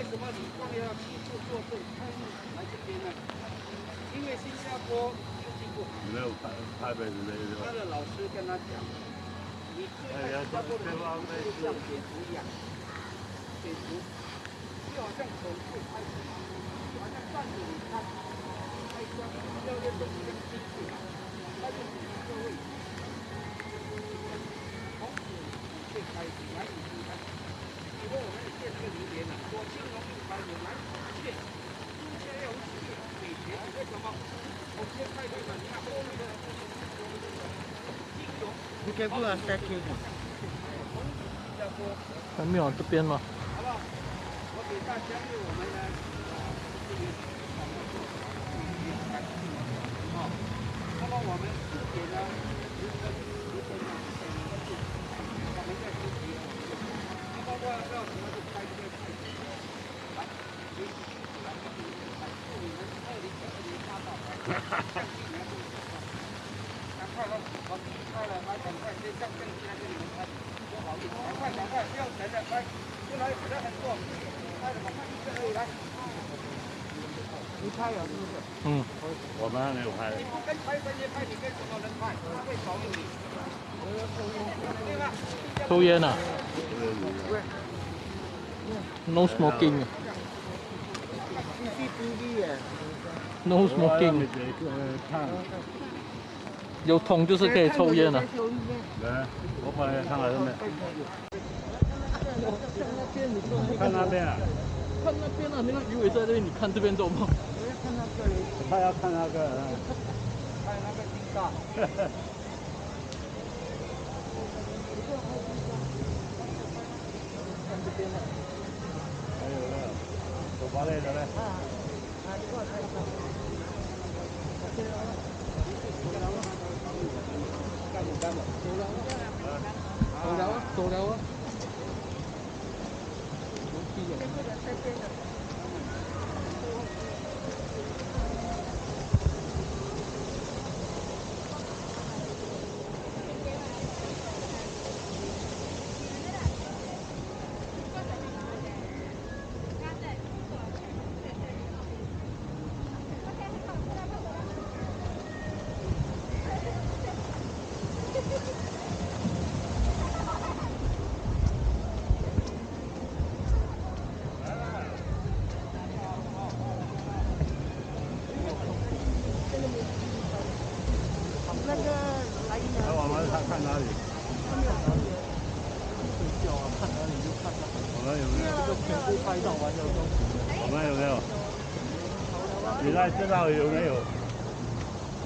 什么你光要去做这来这边呢？因为新加坡有经过，没有台北之类的。他的老师跟他讲，你在新加坡的地方就像蝙蝠一样，蝙蝠就好像手会拍，就好像扇子你看，开枪要练东西跟进去，他就指示各位，从5岁开始来5岁开始。以后我们也建这个留言了，说金融一开始来建，现在要有给钱，为什么？我们先开始了，你看后面的金融。你给不了再听听。还没有这边吗？好不好？我给大家，因为我们呢，这个网络做好，那么我们4点呢，10分呢，我们在10点，那么我要什么就开这个会，来，来，祝你们2022年发大财，像今年不是赶快了，我开了，来，赶快先上正题来给你们看。不好意思，赶快，不要等了，来，出来，人很多，开了，快1个而已，来。你拍了是不是？嗯，我们还没有拍。你不跟财神爷拍，你跟什么人拍？他会保佑你，对吧？抽烟啊？No smoking. No smoking. 有桶就是可以抽烟了。来，我把它看了上面。看那边啊？看那边啊，那个鱼尾在那边，你看这边走吗？我要看到这里。他要看那个。看那个金沙。看这边了。还有个手把类的嘞。你给我拍一张。OK 了，干了吗？干不干了？走了啊。走了，走了。游戏了。给不了这边的。那个来呢？那我们看哪里？他没有导演。睡觉啊，看哪里就看哪。我们有没有？这个全部拍到完了都。我们有没有？好了啊。你那知道有没有？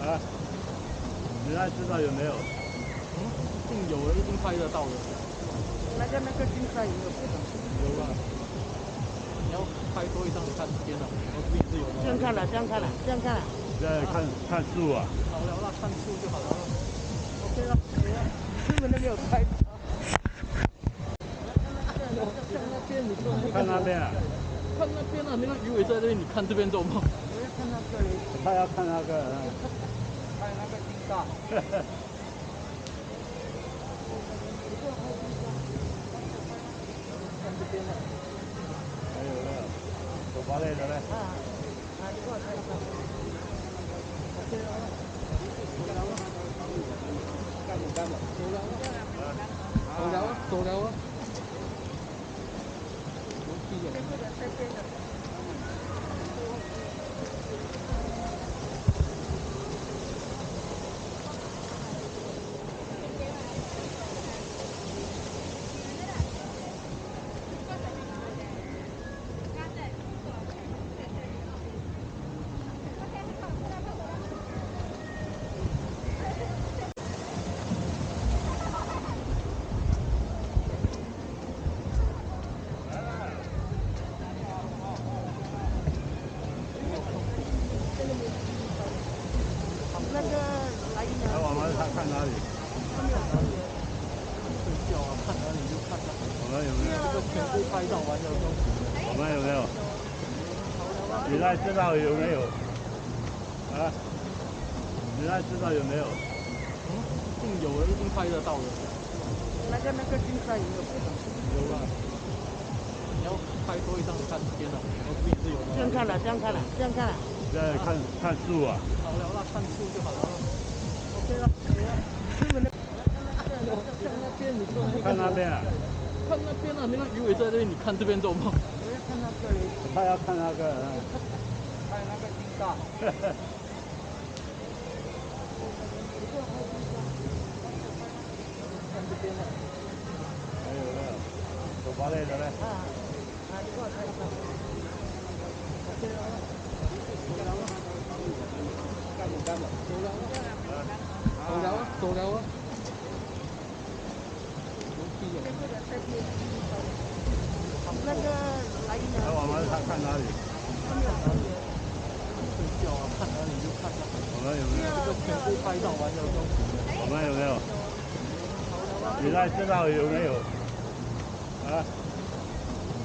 啊？你那知道有没有？嗯，一定有的，一定拍得到的。那个竞赛有没有拍到？有了。你要拍多一张，你看这边了，我这边也是有的。这样看了，这样看了，这样看了。你在看树啊？好了，那看树就好了。OK 了，可以了。根本都没有拍。看那边，你说看那边啊？看那边啊，那个鱼尾在那边，你看这边走吗？我要看到这里。他要看那个。看那个金沙。你给我拍一张。看这边了。还有个手把类的嘞。你给我拍一张。OK 了，干了。干不干了？走了。啊。走了。游戏了。给不了这边的。那个来呢？那我们看哪里？他没有导演。睡觉啊，看哪里就看哪。我们有没有？这个全部拍到完了都。我们有没有？好了啊。你那知道有没有？啊？你那知道有没有？嗯，一定有的，一定拍得到的。那个竞赛有没有拍到？有了。你要拍多一张看天了，我自己自由吗？这样看了，这样看了，这样看了。在看树啊。好了，那看树就好了。OK 了，可以了。日本的像那边你说那个看那边啊，看那边啊，那个鱼尾在那边，你看这边做梦。我要看那个嘞。他要看那个。拍那个金沙。你给我拍金沙。看这边了。没有，手把累的嘞。你给我拍一张。OK 了，走了了，干不干了？走了了，啊，走了了，走了了。牛逼哦！为了在边那个来呢？那我们看哪里？他没有特别。睡觉啊，看哪里就看啊。我们有没有？这个全部拍照完了之后，我们有没有？你那知道有没有？啊？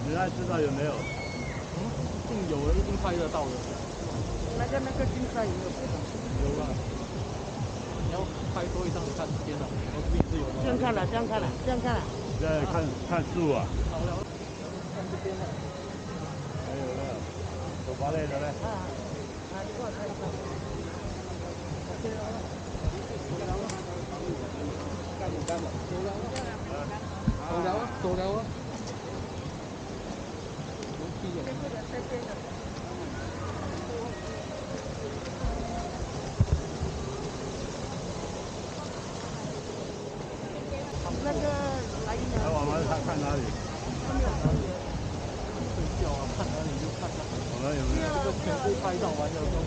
你那知道有没有？一定有的，一定拍得到的。那个金沙有没有？有啦。你要拍多一张看天了，我自己自由吗？这样看了，这样看了，这样看了。在看树啊。好了，看这边了。没有，手把累的嘞。你给我拍一张。OK 了，走了了，干不干了？走了了，啊，走了了，走了了。牛逼哦！为了在边的那个来呢？那我们看哪里？他没有特别。睡觉啊，看哪里就看啊。我们有没有？这个全部拍照完了之后，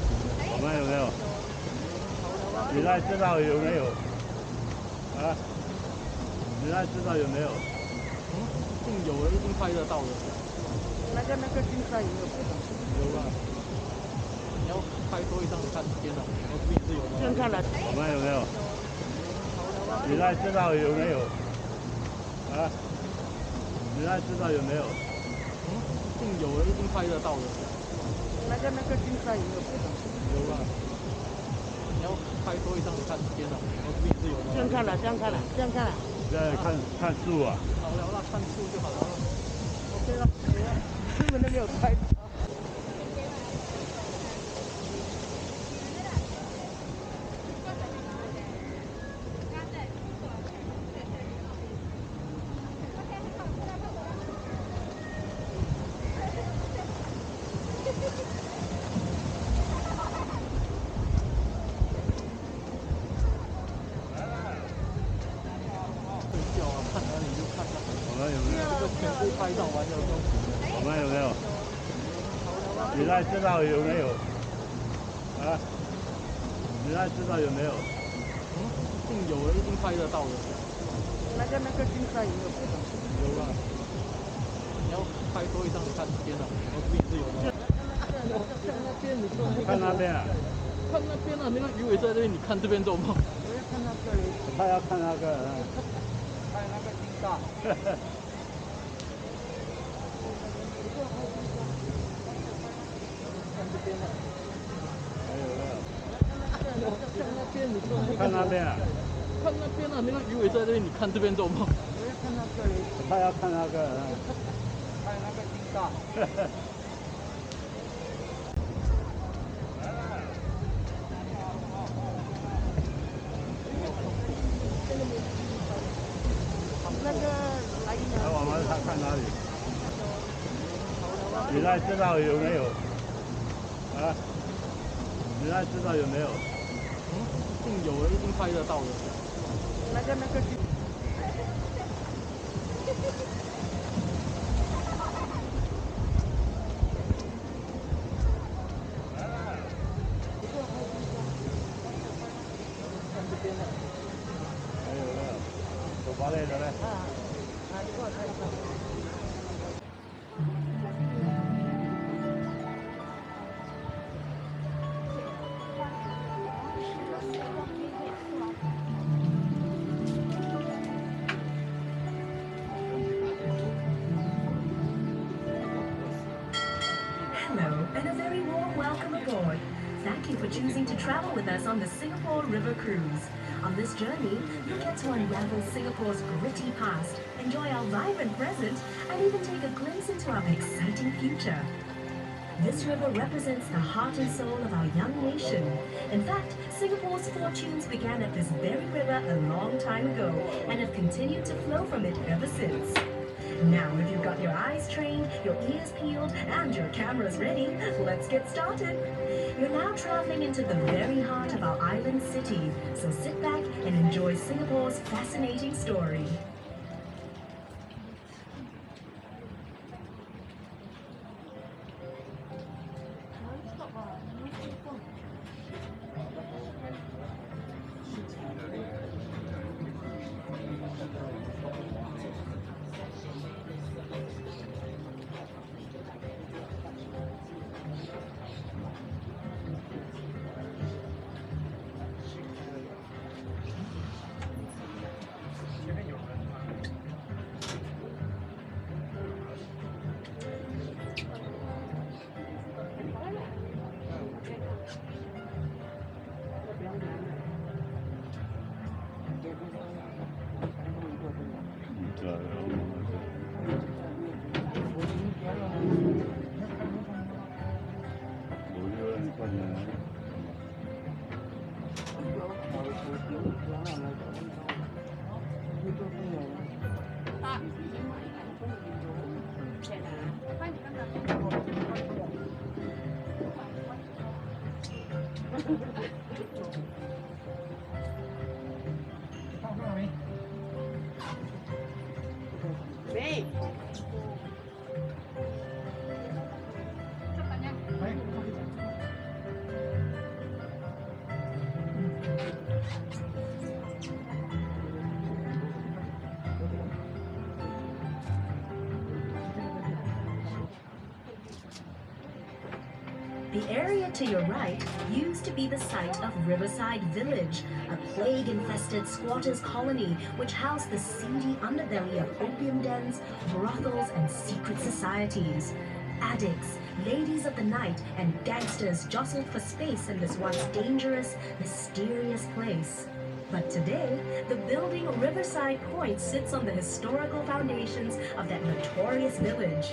我们有没有？你那知道有没有？啊？你那知道有没有？一定有的，一定拍得到的。那个金沙有没有？有啦。你要拍多一张看天了，我自己自由吗？这样看了。我们有没有？你那知道有没有？啊？你那知道有没有？一定有的，一定拍得到的。那个金沙有没有？有啦。你要拍多一张看天了，我自己自由吗？这样看了，这样看了，这样看了。在看树啊。好了，那看树就好了。OK 了，可以了。日本都没有拍到。睡觉啊，看哪里就看啊。我们有没有？这个全部拍照完了之后，我们有没有？你那知道有没有？啊？你那知道有没有？一定有的，一定拍得到的。那个金沙有没有？有啦。你要拍多一张看天了，我自己自由吗？像那边你说那个看那边啊，看那边啊，那个鱼尾在那边，你看这边做梦。我要看那个嘞。他要看那个。拍那个金沙。你给我拍金沙。看这边了。没有，像那边你说那个看那边啊。看那边啊，那个鱼尾在那边，你看这边做梦。我要看那个嘞。他要看那个。拍那个金沙。这边都没有拍。那个来呢？那我们看哪里？好了，你那知道有没有？啊？你那知道有没有？一定有的，一定拍得到的。那个金。你给我拍金沙。看这边了。没有，手把累的嘞。你给我拍一张。Hello and a very warm welcome aboard. Thank you for choosing to travel with us on the Singapore River Cruise. On this journey, you'll get to unravel Singapore's gritty past and enjoy our vibrant present and even take a glimpse into our exciting future. This river represents the heart and soul of our young nation. In fact, Singapore's fortunes began at this very river a long time ago and have continued to flow from it ever since. Now, if you've got your eyes trained, your ears peeled, and your cameras ready, let's get started. You're now traveling into the very heart of our island city, so sit back and enjoy Singapore's fascinating story. The area to your right used to be the site of Riverside Village, a plague-infested squatters' colony which housed the seedy underbelly of opium dens, brothels, and secret societies. Addicts, ladies of the night, and gangsters jostled for space in this once dangerous, mysterious place. But today, the building Riverside Point sits on the historical foundations of that notorious village.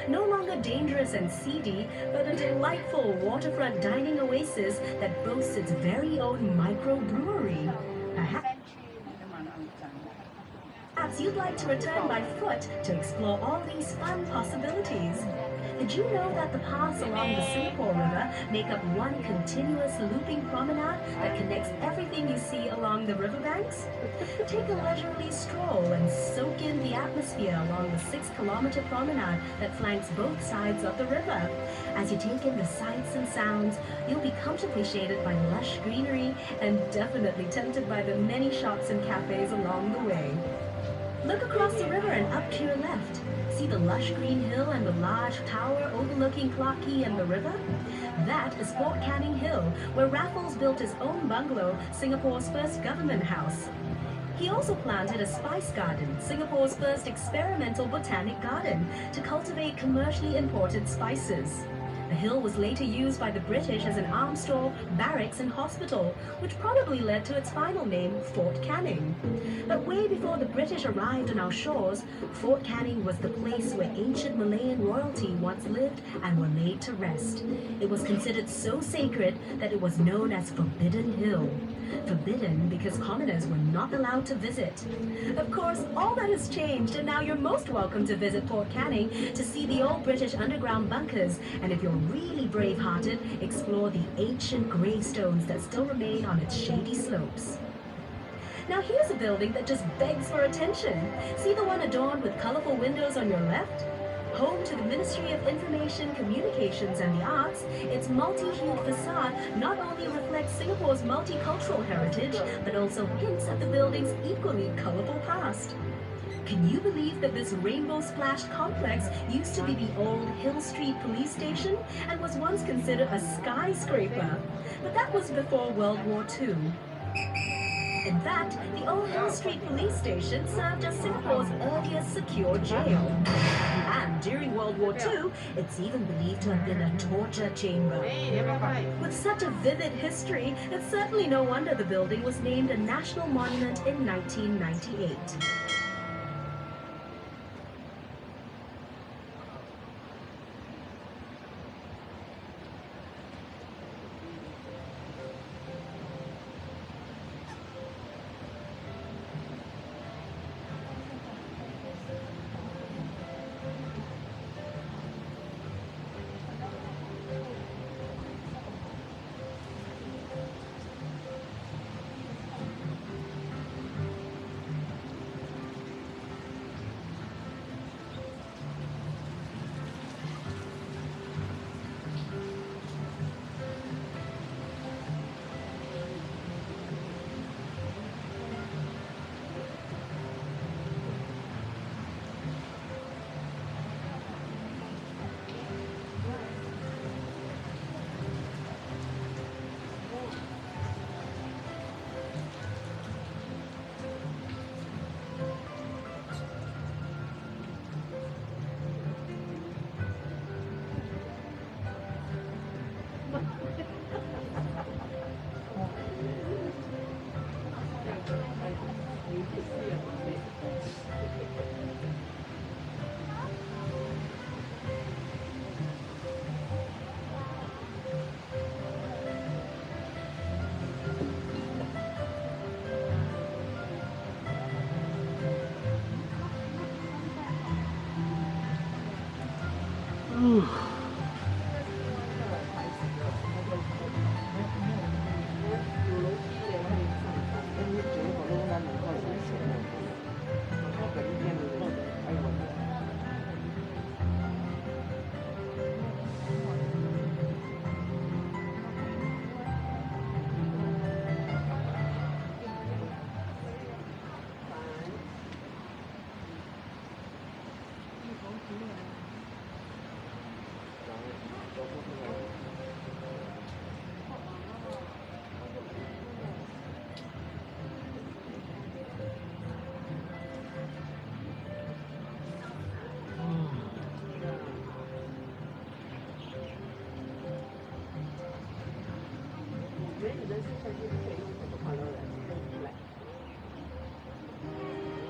No longer dangerous and seedy, but a delightful waterfront dining oasis that boasts its very own microbrewery. Perhaps you'd like to return by foot to explore all these fun possibilities. Did you know that the paths along the Singapore River make up one continuous looping promenade that connects everything you see along the riverbanks? Take a leisurely stroll and soak in the atmosphere along the 6-kilometer promenade that flanks both sides of the river. As you take in the sights and sounds, you'll be comfortably shaded by lush greenery and definitely tempted by the many shops and cafes along the way. Look across the river and up to your left. See the lush green hill and the large tower overlooking Clarke Quay and the river? That is Fort Canning Hill, where Raffles built his own bungalow, Singapore's first government house. He also planted a spice garden, Singapore's first experimental botanic garden, to cultivate commercially imported spices. The hill was later used by the British as an arms store, barracks, and hospital, which probably led to its final name, Fort Canning. But way before the British arrived on our shores, Fort Canning was the place where ancient Malayan royalty once lived and were laid to rest. It was considered so sacred that it was known as Forbidden Hill. Forbidden because commoners were not allowed to visit. Of course, all that has changed, and now you're most welcome to visit Fort Canning to see the old British underground bunkers, and if you're really brave-hearted, explore the ancient gravestones that still remain on its shady slopes. Now here's a building that just begs for attention. See the one adorned with colorful windows on your left? Home to the Ministry of Information, Communications and the Arts, its multi-hued facade not only reflects Singapore's multicultural heritage, but also hints at the building's equally colorful past. Can you believe that this rainbow-splashed complex used to be the old Hill Street Police Station and was once considered a skyscraper? But that was before World War II. In fact, the old Hill Street Police Station served as Singapore's earliest secure jail. And during World War II, it's even believed to have been a torture chamber. With such a vivid history, it's certainly no wonder the building was named a national monument in 1998.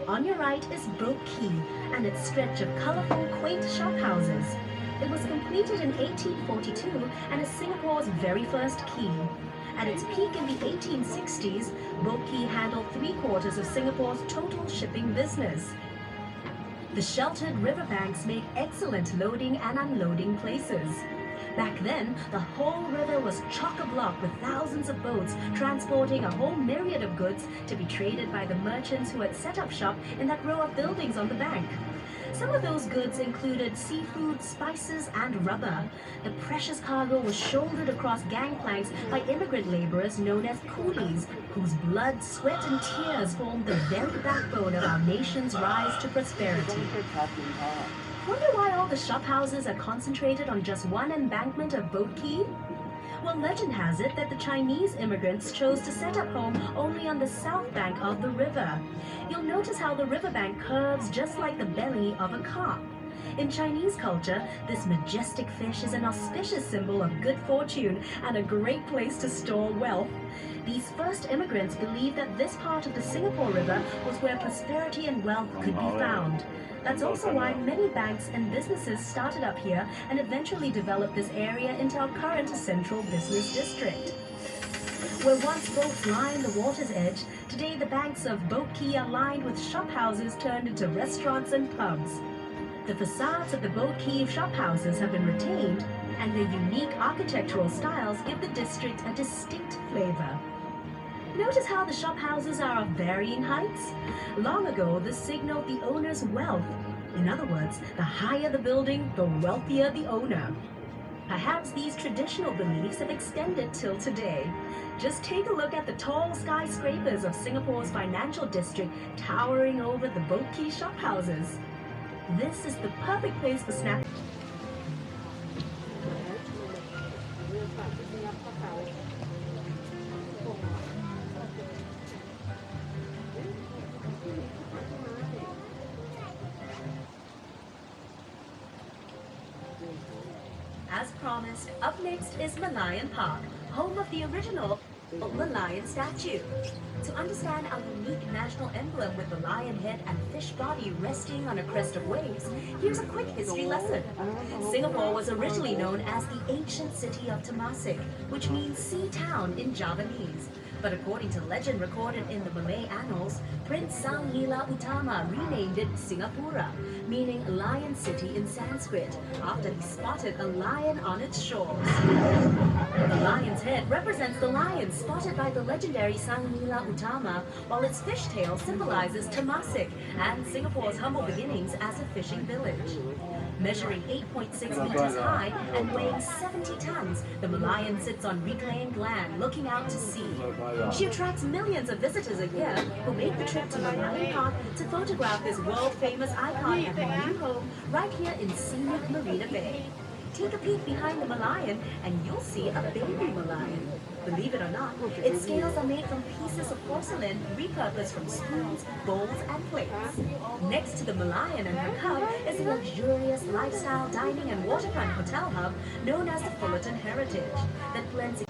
On your right is Clarke Quay and its stretch of colorful, quaint shop houses. It was completed in 1842 and is Singapore's very first quay. At its peak in the 1860s, Clarke Quay handled 3/4 of Singapore's total shipping business. The sheltered riverbanks make excellent loading and unloading places. Back then, the whole river was chock-a-block with thousands of boats transporting a whole myriad of goods to be traded by the merchants who had set up shop in that row of buildings on the bank. Some of those goods included seafood, spices, and rubber. The precious cargo was shouldered across gangplanks by immigrant laborers known as coolies, whose blood, sweat, and tears formed the very backbone of our nation's rise to prosperity. Wonder why all the shop houses are concentrated on just one embankment of Clarke Quay? Well, legend has it that the Chinese immigrants chose to set up home only on the south bank of the river. You'll notice how the riverbank curves just like the belly of a carp. In Chinese culture, this majestic fish is an auspicious symbol of good fortune and a great place to store wealth. These first immigrants believed that this part of the Singapore River was where prosperity and wealth could be found. That's also why many banks and businesses started up here and eventually developed this area into our current central business district. Where once boats lined the water's edge, today the banks of Clarke Quay are lined with shop houses turned into restaurants and pubs. The facades of the Clarke Quay shop houses have been retained, and their unique architectural styles give the district a distinct flavor. Notice how the shop houses are of varying heights? Long ago, this signaled the owner's wealth. In other words, the higher the building, the wealthier the owner. Perhaps these traditional beliefs have extended till today. Just take a look at the tall skyscrapers of Singapore's financial district towering over the Clarke Quay shop houses. This is the perfect place for snapping. As promised, up next is Manayan Park, home of the original lion statue. To understand our unique national emblem with the lion head and fish body resting on a crest of waves, here's a quick history lesson. Singapore was originally known as the ancient city of Temasek, which means sea town in Javanese. But according to legend recorded in the Malay annals, Prince Sang Nila Utama renamed it Singapura, meaning Lion City in Sanskrit, after he spotted a lion on its shores. The lion's head represents the lion spotted by the legendary Sang Nila Utama, while its fishtail symbolizes Temasek and Singapore's humble beginnings as a fishing village. Measuring 8.6 meters high and weighing 70 tons, the Malayan sits on reclaimed land looking out to sea. She attracts millions of visitors a year who make the trip to Manayan Park to photograph this world-famous icon at her new home right here in scenic Marina Bay. Take a peek behind the Malayan and you'll see a baby Malayan. Believe it or not, its scales are made from pieces of porcelain repurposed from spoons, bowls, and plates. Next to the Malayan and her cub is a luxurious lifestyle dining and waterfront hotel hub known as the Fullerton Heritage that blends